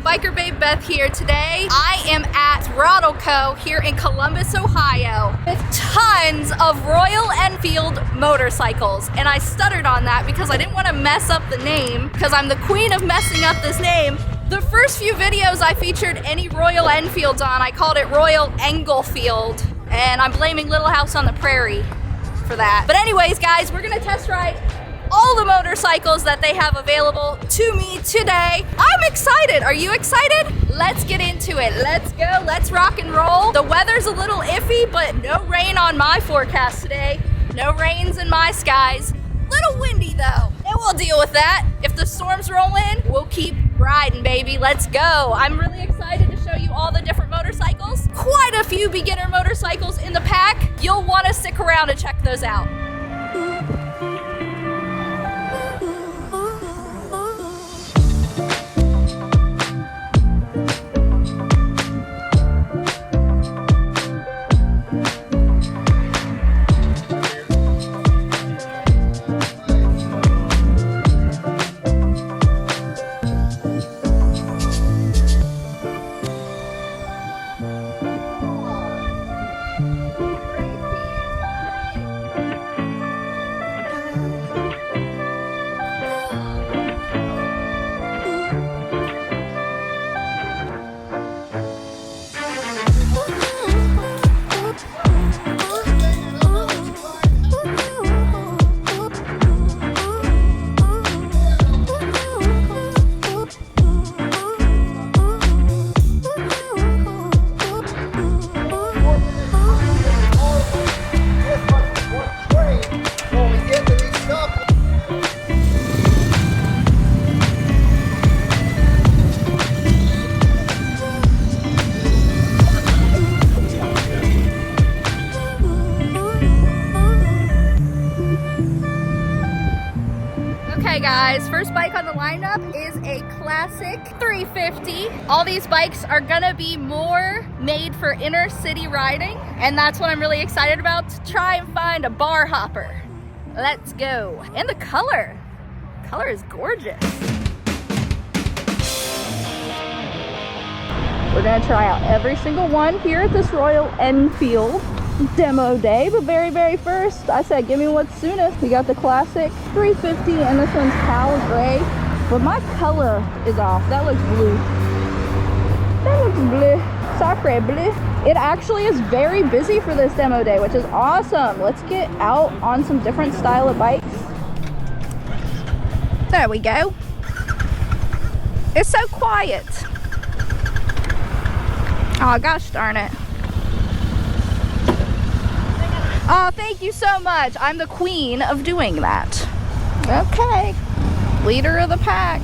Biker Babe Beth here. Today I am at Rottleco here in Columbus, Ohio with tons of Royal Enfield motorcycles. And I stuttered on that because I didn't want to mess up the name because I'm the queen of messing up this name. The first few videos I featured any Royal Enfields on, I called it Royal Enfield, and I'm blaming Little House on the Prairie for that. But anyways, guys, we're gonna test ride all the motorcycles that they have available to me today. I'm excited. Are you excited? Let's get into it. Let's go. Let's rock and roll. The weather's a little iffy, but no rain on my forecast today. No rains in my skies. Little windy though, and we'll deal with that. If the storms roll in, we'll keep riding, baby. Let's go. I'm really excited to show you all the different motorcycles. Quite a few beginner motorcycles in the pack. You'll want to stick around and check those out. Okay guys, first bike on the lineup is a classic 350. All these bikes are gonna be more made for inner city riding, and that's what I'm really excited about, to try and find a bar hopper. Let's go. And the color is gorgeous. We're gonna try out every single one here at this Royal Enfield demo day, but very first I said give me what's soonest. We got the classic 350 and this one's Cal Gray, but my color is off. That looks blue. That looks blue. Sacre bleu. It actually is very busy for this demo day, which is awesome. Let's get out on some different style of bikes. There we go. It's so quiet. Oh gosh darn it. Oh, thank you so much. I'm the queen of doing that. Okay. Leader of the pack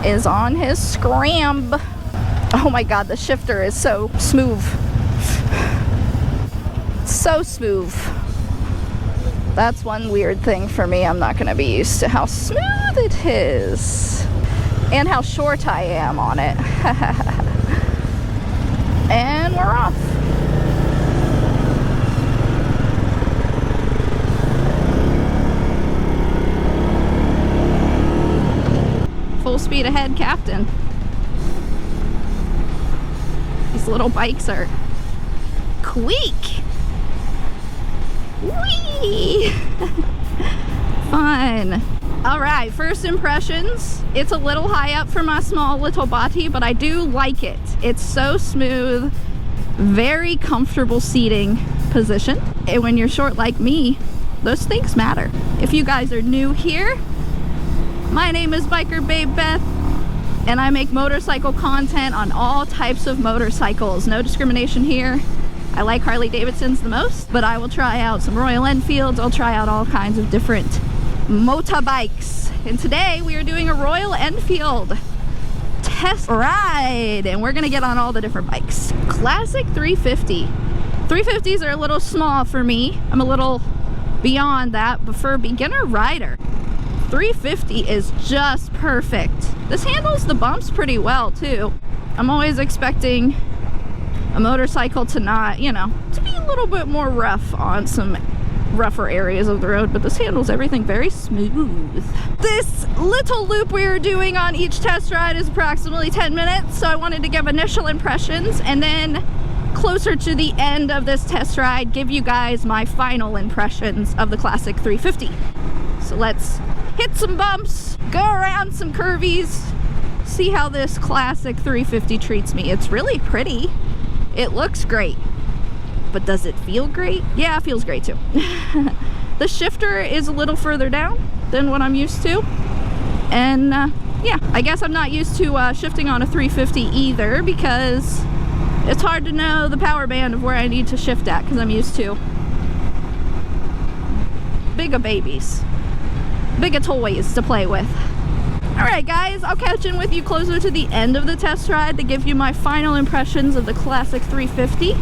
is on his Scram. Oh my God, the shifter is so smooth. So smooth. That's one weird thing for me. I'm not gonna be used to how smooth it is and how short I am on it. And we're off. Full speed ahead, Captain. These little bikes are quick. Whee! Fun. All right, first impressions. It's a little high up for my small little body, but I do like it. It's so smooth, very comfortable seating position. And when you're short like me, those things matter. If you guys are new here, my name is Biker Babe Beth, and I make motorcycle content on all types of motorcycles. No discrimination here. I like Harley Davidsons the most, but I will try out some Royal Enfields. I'll try out all kinds of different motorbikes. And today we are doing a Royal Enfield test ride, and we're gonna get on all the different bikes. Classic 350. 350s are a little small for me. I'm a little beyond that, but for a beginner rider, 350 is just perfect. This handles the bumps pretty well too. I'm always expecting a motorcycle to not, you know, to be a little bit more rough on some rougher areas of the road, but this handles everything very smooth. This little loop we were doing on each test ride is approximately 10 minutes, so I wanted to give initial impressions and then closer to the end of this test ride give you guys my final impressions of the Classic 350. So let's hit some bumps, go around some curvies, see how this Classic 350 treats me. It's really pretty. It looks great. But does it feel great? Yeah, it feels great too. The shifter is a little further down than what I'm used to. And yeah, I guess I'm not used to shifting on a 350 either, because it's hard to know the power band of where I need to shift at, because I'm used to bigger babies, bigger toys to play with. Alright guys, I'll catch in with you closer to the end of the test ride to give you my final impressions of the Classic 350.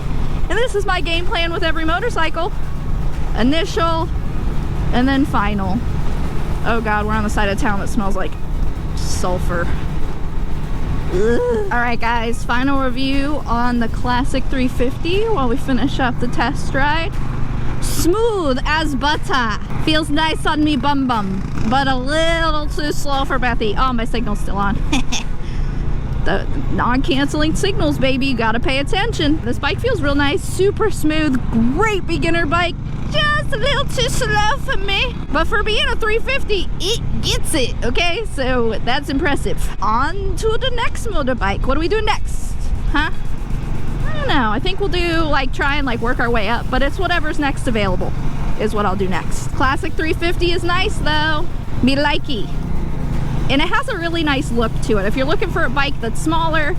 And this is my game plan with every motorcycle. Initial, and then final. Oh god, we're on the side of town that smells like sulfur. Alright guys, final review on the Classic 350 while we finish up the test ride. Smooth as butter. Feels nice on me bum bum, but a little too slow for Bethy. Oh, my signal's still on. The non-canceling signals, baby. You gotta pay attention. This bike feels real nice, super smooth, great beginner bike. Just a little too slow for me, but for being a 350, it gets it. Okay, so that's impressive. On to the next motorbike. What do we do next? Huh? I don't know. I think we'll do try and work our way up, but it's whatever's next available is what I'll do neest. Classic 350 is nice though. Me likey. And it has a really nice look to it. If you're looking for a bike that's smaller,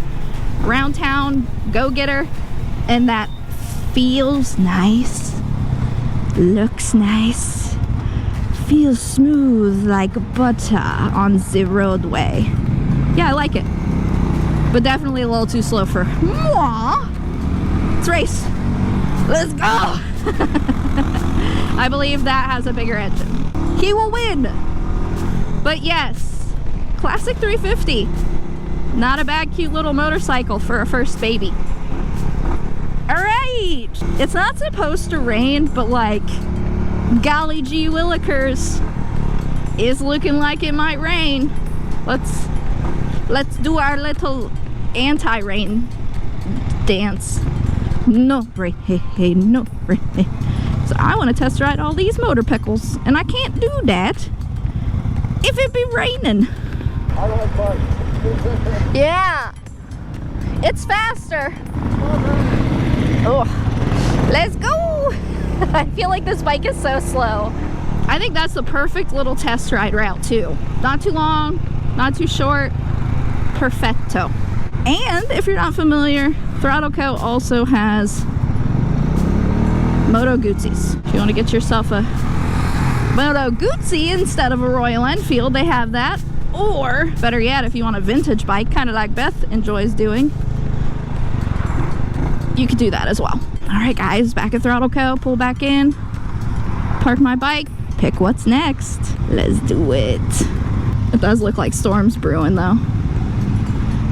around town, go-getter, and that feels nice, looks nice, feels smooth like butter on the roadway. Yeah, I like it. But definitely a little too slow for moi. Let's race. Let's go. I believe that has a bigger engine. He will win. But yes, Classic 350. Not a bad, cute little motorcycle for a first baby. Alright. It's not supposed to rain, but golly gee willikers, is looking like it might rain. Let's do our little anti-rain dance. No rain, hey, hey, no rain. So I want to test ride all these motor pickles, and I can't do that if it be raining. I don't have bike. Yeah, it's faster. Oh, let's go. I feel like this bike is so slow. I think that's the perfect little test ride route too. Not too long, not too short. Perfecto. And if you're not familiar, Throttle Co. also has Moto Guzzi's. If you want to get yourself a Moto Guzzi instead of a Royal Enfield, they have that. Or, better yet, if you want a vintage bike, kind of like Beth enjoys doing, you could do that as well. Alright guys, back at Throttle Co. Pull back in, park my bike, pick what's next. Let's do it. It does look like storm's brewing though.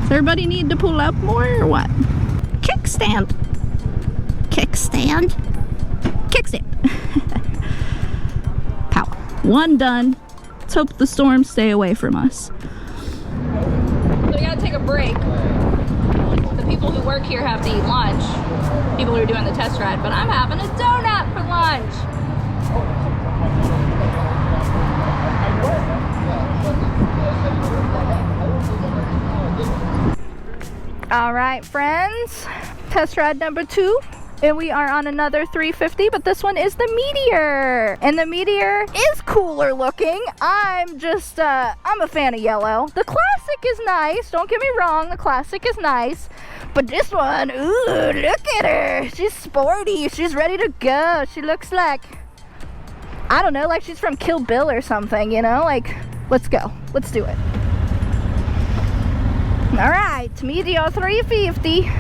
Does everybody need to pull up more or what? Kickstand. Kickstand. Kickstand. Pow. One done. Let's hope the storms stay away from us. So we gotta take a break. The people who work here have to eat lunch. People who are doing the test ride, but I'm having a donut for lunch. All right, friends, test ride number 2. And we are on another 350, but this one is the Meteor. And the Meteor is cooler looking. I'm a fan of yellow. The Classic is nice, don't get me wrong, the Classic is nice. But this one, ooh, look at her. She's sporty, she's ready to go. She looks like, I don't know, like she's from Kill Bill or something, you know? Let's go, let's do it. All right, Meteor 350.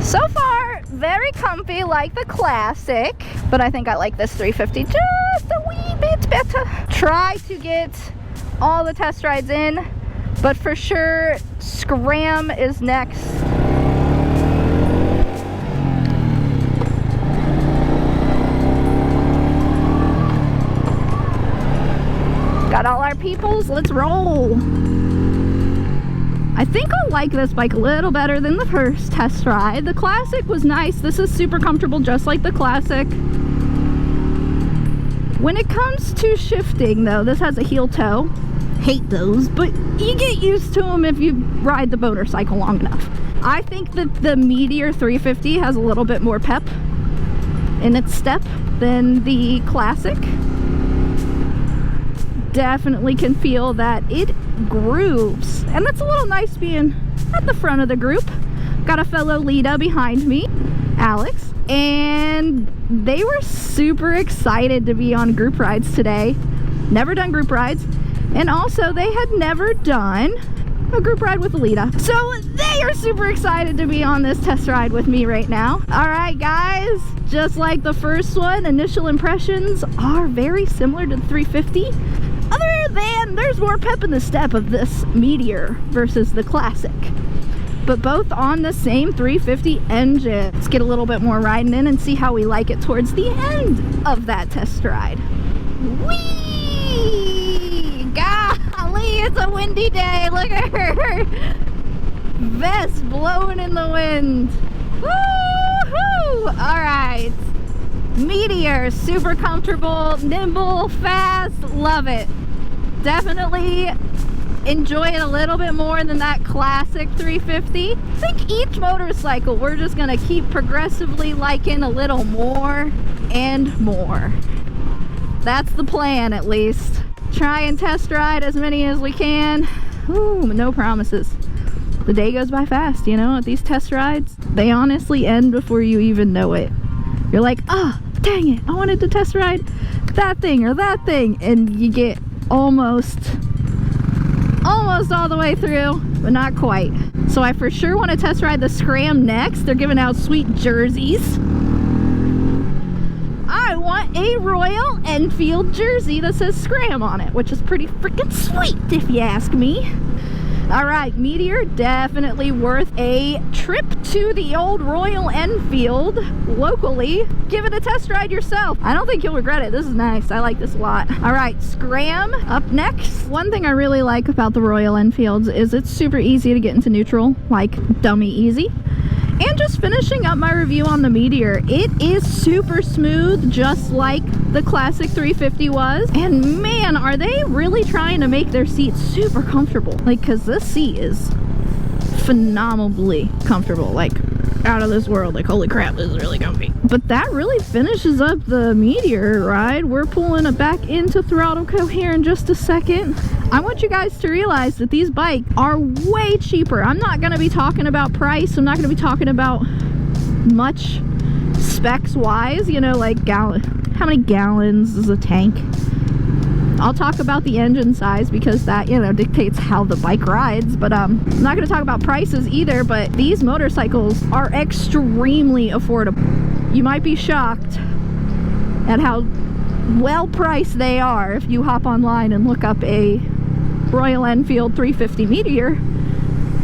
So far, very comfy like the Classic, but I think I like this 350 just a wee bit better. Try to get all the test rides in, but for sure, Scram is next. our peoples, let's roll. I think I'll like this bike a little better than the first test ride. The Classic was nice. This is super comfortable, just like the Classic. When it comes to shifting, though, this has a heel toe. Hate those, but you get used to them if you ride the motorcycle long enough. I think that the Meteor 350 has a little bit more pep in its step than the Classic. Definitely can feel that it grooves, and that's a little nice being at the front of the group. Got a fellow Lita behind me, Alex, and they were super excited to be on group rides today. Never done group rides, and also they had never done a group ride with Lita, so they are super excited to be on this test ride with me right now. All right, guys, just like the first one, initial impressions are very similar to the 350. Other than there's more pep in the step of this Meteor versus the Classic. But both on the same 350 engine. Let's get a little bit more riding in and see how we like it towards the end of that test ride. Whee! Golly, it's a windy day. Look at her. Vest blowing in the wind. Woohoo! Alright. Meteor, super comfortable, nimble, fast, love it. Definitely enjoy it a little bit more than that Classic 350. I think each motorcycle we're just gonna keep progressively liking a little more and more. That's the plan, at least. Try and test ride as many as we can. Ooh, no promises. The day goes by fast, you know, at these test rides. They honestly end before you even know it. You're like, ah, oh, dang it, I wanted to test ride that thing or that thing, and you get almost all the way through, but not quite. So I for sure want to test ride the Scram next. They're giving out sweet jerseys. I want a Royal Enfield jersey that says Scram on it, which is pretty freaking sweet if you ask me. Alright, Meteor, definitely worth a trip to the old Royal Enfield locally. Give it a test ride yourself. I don't think you'll regret it. This is nice. I like this a lot. Alright, Scram up next. One thing I really like about the Royal Enfields is it's super easy to get into neutral, like dummy easy. And just finishing up my review on the Meteor, it is super smooth, just like the Classic 350 was. And man, are they really trying to make their seats super comfortable. Like, cause this seat is phenomenally comfortable, like out of this world. Like, holy crap, this is really comfy. But that really finishes up the Meteor ride. We're pulling it back into Throttle Co here in just a second. I want you guys to realize that these bikes are way cheaper. I'm not going to be talking about price. I'm not going to be talking about much specs wise, you know, like how many gallons is a tank. I'll talk about the engine size because that, you know, dictates how the bike rides, but I'm not going to talk about prices either. But these motorcycles are extremely affordable. You might be shocked at how well priced they are if you hop online and look up a Royal Enfield 350 Meteor.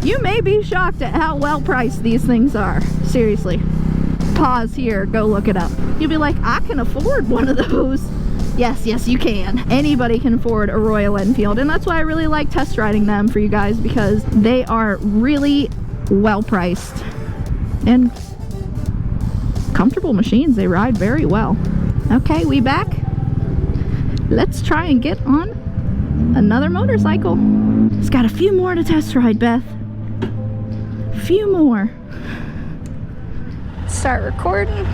You may be shocked at how well priced these things are. Seriously. Pause here, go look it up. You'll be like, I can afford one of those. Yes, you can. Anybody can afford a Royal Enfield, and that's why I really like test riding them for you guys, because they are really well priced and comfortable machines. They ride very well. Okay, we back. Let's try and get on another motorcycle. It's got a few more to test ride, Beth. A few more. Start recording.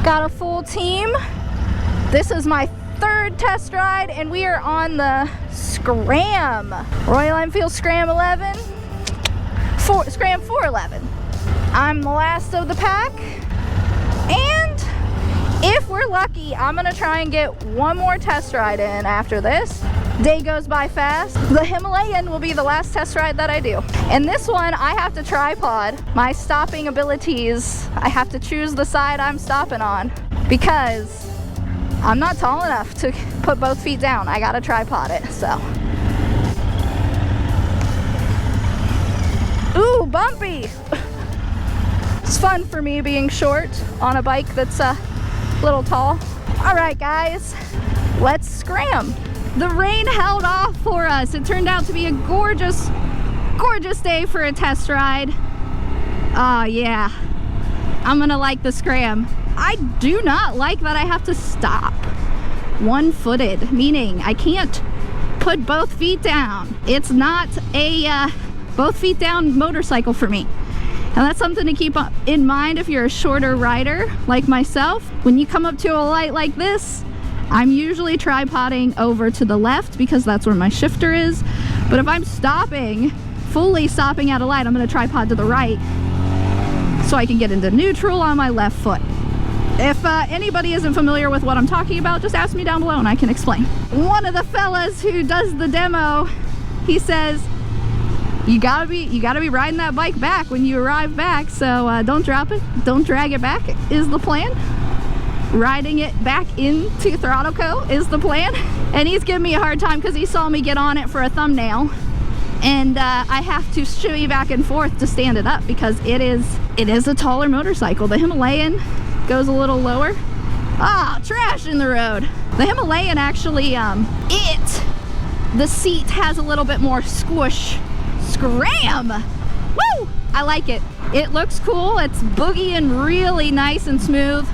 Got a full team. This is my third test ride, and we are on the Scram. Royal Enfield Scram 11. Scram 411. I'm the last of the pack, and if we're lucky, I'm gonna try and get one more test ride in after this. Day goes by fast. The Himalayan will be the last test ride that I do. And this one, I have to tripod my stopping abilities. I have to choose the side I'm stopping on because I'm not tall enough to put both feet down. I gotta tripod it, so. Ooh, bumpy. It's fun for me being short on a bike that's a little tall. All right, guys, let's Scram. The rain held off for us. It turned out to be a gorgeous, gorgeous day for a test ride. Oh yeah, I'm gonna like the Scram. I do not like that I have to stop one-footed, meaning I can't put both feet down. It's not a both feet down motorcycle for me. And that's something to keep in mind if you're a shorter rider like myself. When you come up to a light like this, I'm usually tripoding over to the left because that's where my shifter is. But if I'm stopping, fully stopping at a light, I'm gonna tripod to the right so I can get into neutral on my left foot. If anybody isn't familiar with what I'm talking about, just ask me down below and I can explain. One of the fellas who does the demo, he says, you gotta be riding that bike back when you arrive back, so don't drop it, don't drag it back is the plan. Riding it back into Throttle Co. is the plan. And he's giving me a hard time because he saw me get on it for a thumbnail. And I have to shimmy back and forth to stand it up because it is a taller motorcycle. The Himalayan goes a little lower. Ah, trash in the road. The Himalayan actually, the seat has a little bit more squish. Scram! Woo! I like it. It looks cool. It's boogie and really nice and smooth.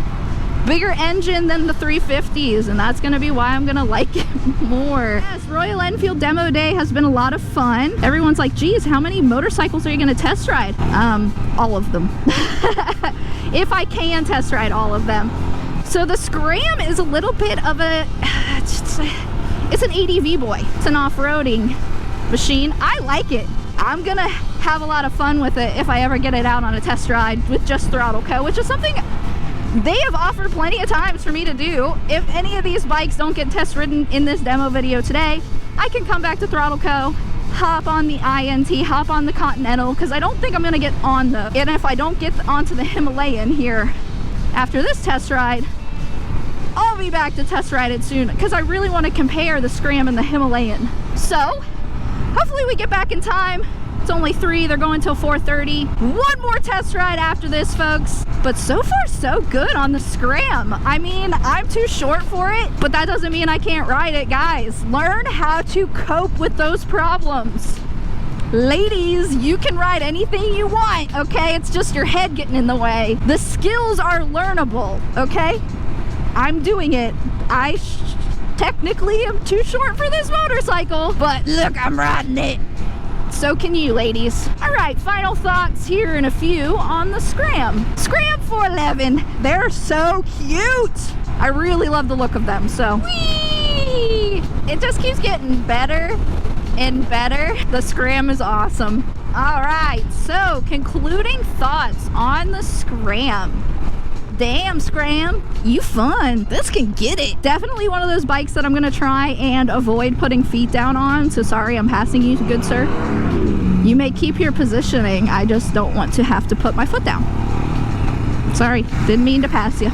Bigger engine than the 350s, and that's gonna be why I'm gonna like it more. Yes, Royal Enfield Demo Day has been a lot of fun. Everyone's like, geez, how many motorcycles are you gonna test ride? All of them. If I can test ride all of them. So the Scram is a little bit of a, it's an ADV boy. It's an off-roading machine. I like it. I'm gonna have a lot of fun with it if I ever get it out on a test ride with just Throttle Co., which is something they have offered plenty of times for me to do. If any of these bikes don't get test ridden in this demo video today, I can come back to Throttle Co., hop on the INT, hop on the Continental, because I don't think I'm gonna get on the, and if I don't get onto the Himalayan here after this test ride, I'll be back to test ride it soon, because I really want to compare the Scram and the Himalayan. So hopefully we get back in time. It's only 3, they're going till 4:30. One more test ride after this, folks. But so far, so good on the Scram. I mean, I'm too short for it, but that doesn't mean I can't ride it, guys. Learn how to cope with those problems. Ladies, you can ride anything you want, okay? It's just your head getting in the way. The skills are learnable, okay? I'm doing it. I technically am too short for this motorcycle, but look, I'm riding it. So can you, ladies. All right, final thoughts here in a few on the Scram. Scram 411, they're so cute. I really love the look of them, so. Whee! It just keeps getting better and better. The Scram is awesome. All right, so concluding thoughts on the Scram. Damn, Scram, you fun. This can get it. Definitely one of those bikes that I'm gonna try and avoid putting feet down on. So sorry, I'm passing you, good sir. You may keep your positioning. I just don't want to have to put my foot down. Sorry, didn't mean to pass you.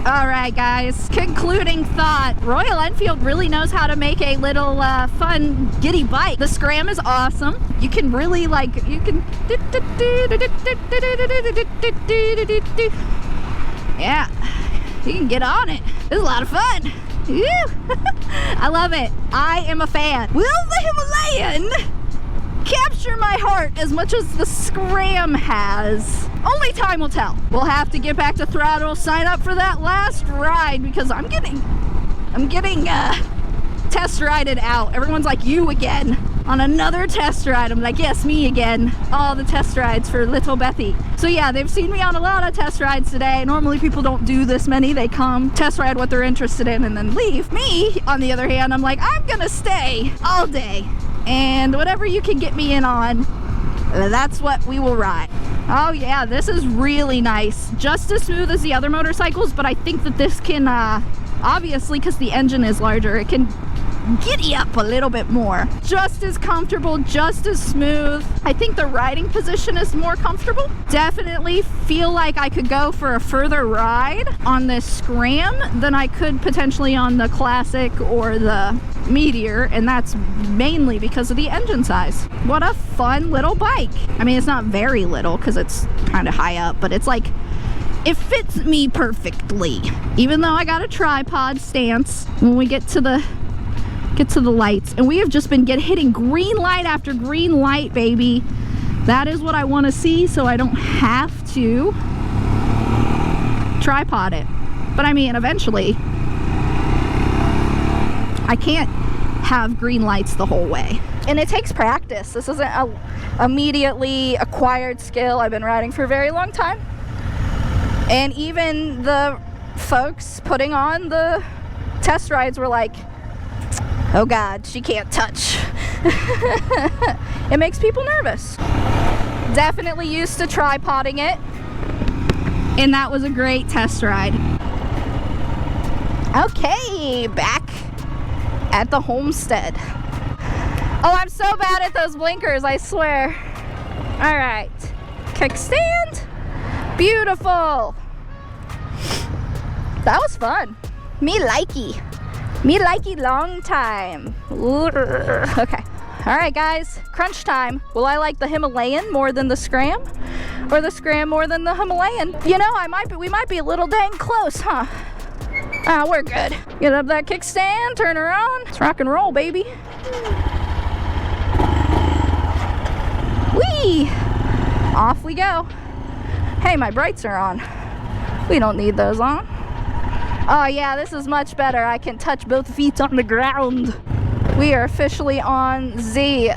All right, guys, concluding thought. Royal Enfield really knows how to make a little fun, giddy bike. The Scram is awesome. You can really you can. Yeah, you can get on it. It's a lot of fun. I love it. I am a fan. Will the Himalayan capture my heart as much as the Scram has? Only time will tell. We'll have to get back to Throttle, sign up for that last ride because I'm getting test rided out. Everyone's like, you again on another test ride. I'm like, yes, me again. All the test rides for little Bethy. So yeah, they've seen me on a lot of test rides today. Normally people don't do this many. They come, test ride what they're interested in, and then leave. Me, on the other hand, I'm like, I'm gonna stay all day. And whatever you can get me in on, that's what we will ride. Oh yeah, this is really nice. Just as smooth as the other motorcycles, but I think that this can, obviously, because the engine is larger, it can giddy up a little bit more. Just as comfortable, just as smooth. I think the riding position is more comfortable. Definitely feel like I could go for a further ride on this Scram than I could potentially on the Classic or the Meteor, and that's mainly because of the engine size. What a fun little bike. I mean, it's not very little because it's kind of high up, but it's like It fits me perfectly, even though I got a tripod stance when we get to the lights. And we have just been hitting green light after green light, baby. That is what I want to see, so I don't have to tripod it. But I mean, eventually I can't have green lights the whole way. And it takes practice. This isn't a immediately acquired skill. I've been riding for a very long time. And even the folks putting on the test rides were like, oh God, she can't touch. It makes people nervous. Definitely used to tripoding it. And that was a great test ride. Okay, back at the homestead. Oh, I'm so bad at those blinkers, I swear. All right, kickstand. Beautiful. That was fun. Me likey long time. Okay. All right, guys, crunch time. Will I like the Himalayan more than the Scram, or the Scram more than the Himalayan? You know, we might be a little dang close, huh? Ah, we're good. Get up that kickstand, turn her on. Let's rock and roll, baby. Whee! Off we go. Hey, my brights are on. We don't need those on. Oh yeah, this is much better. I can touch both feet on the ground. We are officially on the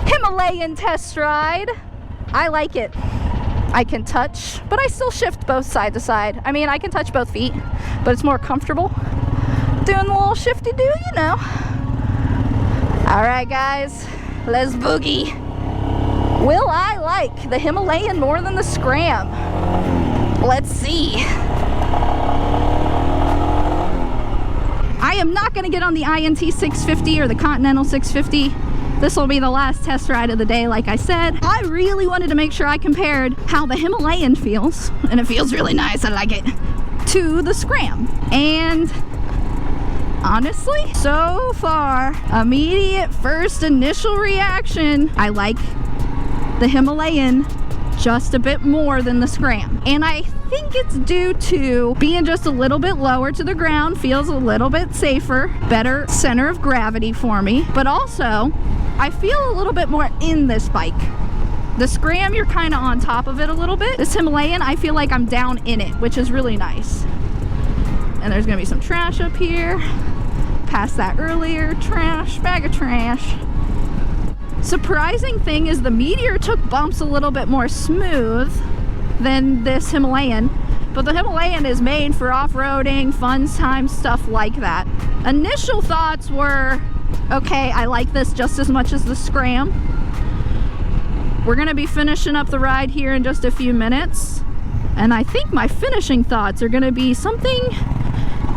Himalayan test ride. I like it. I can touch, but I still shift both side to side. I mean, I can touch both feet, but it's more comfortable doing the little shifty-do, you know. All right, guys, let's boogie. Will I like the Himalayan more than the Scram? Let's see. I am not going to get on the INT 650 or the Continental 650. This will be the last test ride of the day, like I said. I really wanted to make sure I compared how the Himalayan feels, and it feels really nice, I like it, to the Scram. And honestly, so far, immediate first initial reaction, I like the Himalayan just a bit more than the Scram. And I think it's due to being just a little bit lower to the ground, feels a little bit safer, better center of gravity for me. But also, I feel a little bit more in this bike. The Scram, you're kind of on top of it a little bit. This Himalayan, I feel like I'm down in it, which is really nice. And there's gonna be some trash up here. Past that earlier, trash, bag of trash. Surprising thing is the Meteor took bumps a little bit more smooth than this Himalayan, but the Himalayan is made for off-roading, fun time, stuff like that. Initial thoughts were, okay, I like this just as much as the Scram. We're gonna be finishing up the ride here in just a few minutes, and I think my finishing thoughts are gonna be something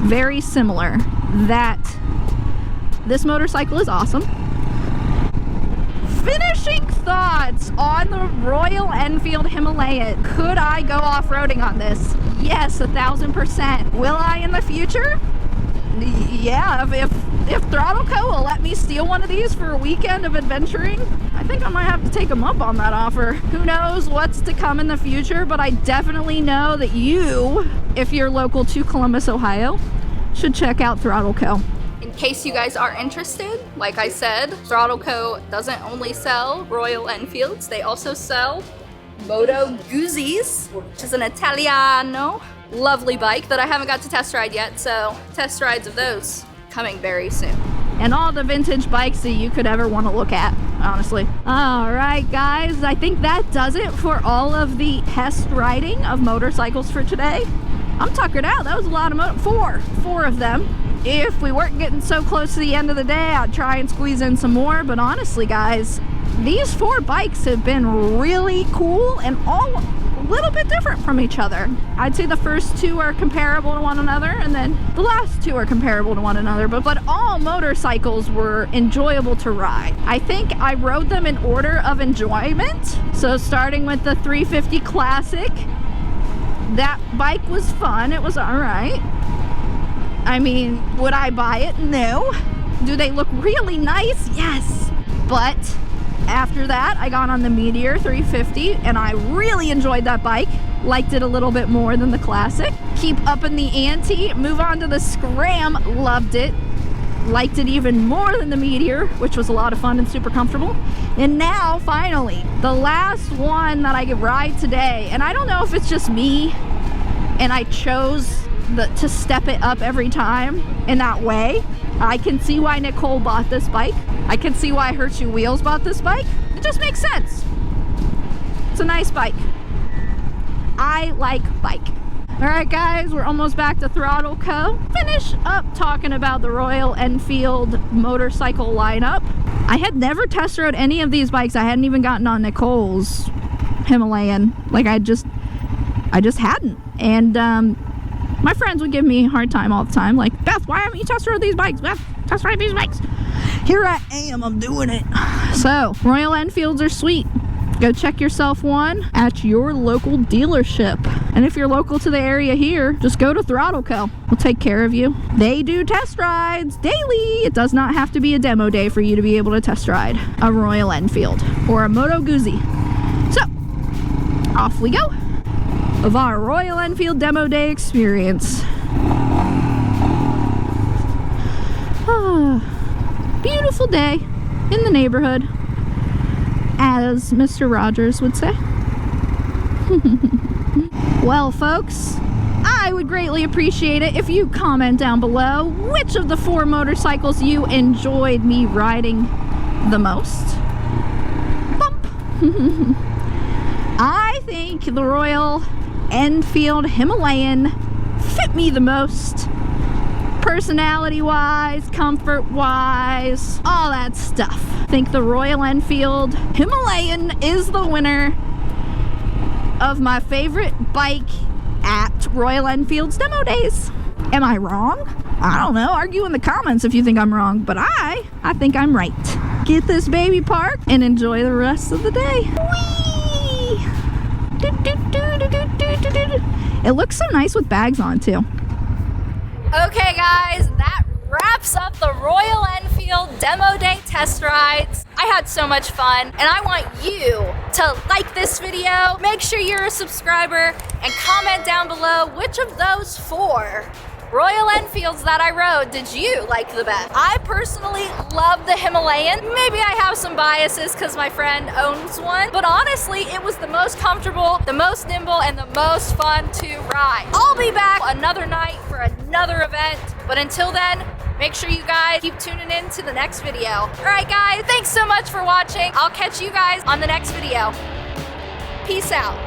very similar, that this motorcycle is awesome. Finishing thoughts on the Royal Enfield Himalayan. Could I go off-roading on this? Yes, 1000%. Will I in the future? Yeah, if Throttle Co. will let me steal one of these for a weekend of adventuring, I think I might have to take them up on that offer. Who knows what's to come in the future, but I definitely know that you, if you're local to Columbus, Ohio, should check out Throttle Co. In case you guys are interested, like I said, Throttle Co. doesn't only sell Royal Enfields, they also sell Moto Guzzi's, which is an Italiano lovely bike that I haven't got to test ride yet, so test rides of those coming very soon. And all the vintage bikes that you could ever want to look at, honestly. All right, guys, I think that does it for all of the test riding of motorcycles for today. I'm tuckered out. That was a lot of four of them. If we weren't getting so close to the end of the day, I'd try and squeeze in some more. But honestly, guys, these 4 bikes have been really cool and all a little bit different from each other. I'd say the first 2 are comparable to one another, and then the last 2 are comparable to one another. But all motorcycles were enjoyable to ride. I think I rode them in order of enjoyment. So starting with the 350 Classic, that bike was fun. It was all right. I mean, would I buy it? No. Do they look really nice? Yes. But after that, I got on the Meteor 350 and I really enjoyed that bike. liked it a little bit more than the Classic. Keep upping the ante, move on to the Scram, loved it. Liked it even more than the Meteor, which was a lot of fun and super comfortable. And now, finally, the last one that I could ride today, and I don't know if it's just me and I chose to step it up every time in that way. I can see why Nicole bought this bike. I can see why Hurt You Wheels bought this bike. It just makes sense. It's a nice bike. I like bike. All right, guys, we're almost back to Throttle Co. Finish up talking about the Royal Enfield motorcycle lineup. I had never test rode any of these bikes. I hadn't even gotten on Nicole's Himalayan. Like, I just hadn't. And my friends would give me a hard time all the time. Like, Beth, why haven't you test rode these bikes? Beth, test ride these bikes. Here I am, I'm doing it. So, Royal Enfields are sweet. Go check yourself one at your local dealership. And if you're local to the area here, just go to Throttle Co. We'll take care of you. They do test rides daily. It does not have to be a demo day for you to be able to test ride a Royal Enfield or a Moto Guzzi. So, off we go of our Royal Enfield demo day experience. Beautiful day in the neighborhood, as Mr. Rogers would say. Well, folks, I would greatly appreciate it if you comment down below which of the 4 motorcycles you enjoyed me riding the most. Bump. I think the Royal Enfield Himalayan fit me the most. Personality-wise, comfort-wise, all that stuff. I think the Royal Enfield Himalayan is the winner of my favorite bike at Royal Enfield's demo days. Am I wrong? I don't know. Argue in the comments if you think I'm wrong, but I think I'm right. Get this baby parked and enjoy the rest of the day. Whee! It looks so nice with bags on too. Okay guys, that wraps up the Royal Enfield Demo Day test rides. I had so much fun, and I want you to like this video, make sure you're a subscriber, and comment down below which of those 4 Royal Enfields that I rode did you like the best. I personally love the Himalayan. Maybe I have some biases because my friend owns one, but honestly, it was the most comfortable, the most nimble, and the most fun to ride. I'll be back another night for another event, but until then, make sure you guys keep tuning in to the next video. All right, guys, thanks so much for watching. I'll catch you guys on the next video. Peace out.